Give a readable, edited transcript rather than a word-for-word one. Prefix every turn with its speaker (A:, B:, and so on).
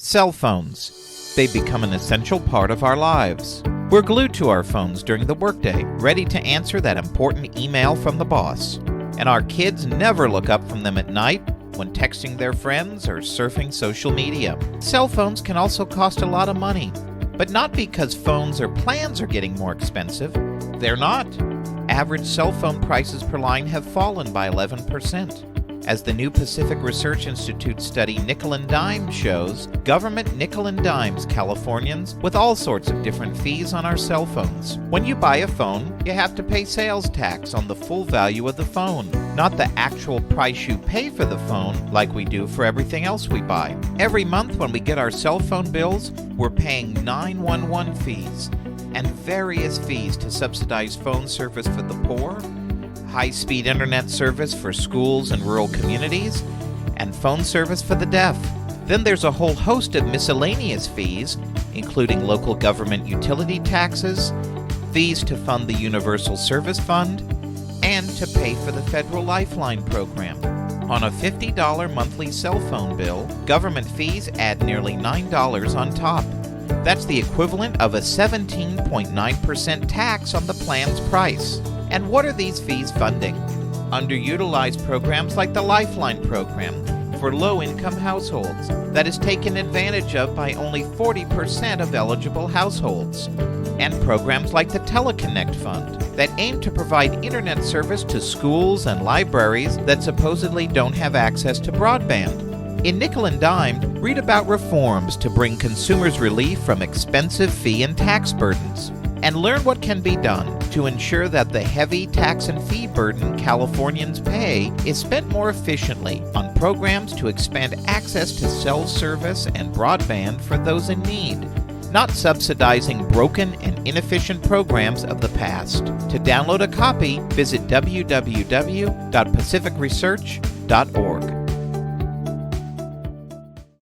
A: Cell phones. They've become an essential part of our lives. We're glued to our phones during the workday, ready to answer that important email from the boss. And our kids never look up from them at night when texting their friends or surfing social media. Cell phones can also cost a lot of money, but not because phones or plans are getting more expensive. They're not. Average cell phone prices per line have fallen by 11%. As the new Pacific Research Institute study Nickel and Dime shows, government nickel and dimes Californians with all sorts of different fees on our cell phones. When you buy a phone, you have to pay sales tax on the full value of the phone, not the actual price you pay for the phone like we do for everything else we buy. Every month when we get our cell phone bills, we're paying 911 fees and various fees to subsidize phone service for the poor, high-speed internet service for schools and rural communities, and phone service for the deaf. Then there's a whole host of miscellaneous fees, including local government utility taxes, fees to fund the Universal Service Fund, and to pay for the Federal Lifeline program. On a $50 monthly cell phone bill, government fees add nearly $9 on top. That's the equivalent of a 17.9% tax on the plan's price. And what are these fees funding? Underutilized programs like the Lifeline program for low-income households that is taken advantage of by only 40% of eligible households. And programs like the Teleconnect Fund that aim to provide internet service to schools and libraries that supposedly don't have access to broadband. In Nickel and Dime, read about reforms to bring consumers relief from expensive fee and tax burdens, and learn what can be done to ensure that the heavy tax and fee burden Californians pay is spent more efficiently on programs to expand access to cell service and broadband for those in need, not subsidizing broken and inefficient programs of the past. To download a copy, visit www.pacificresearch.org.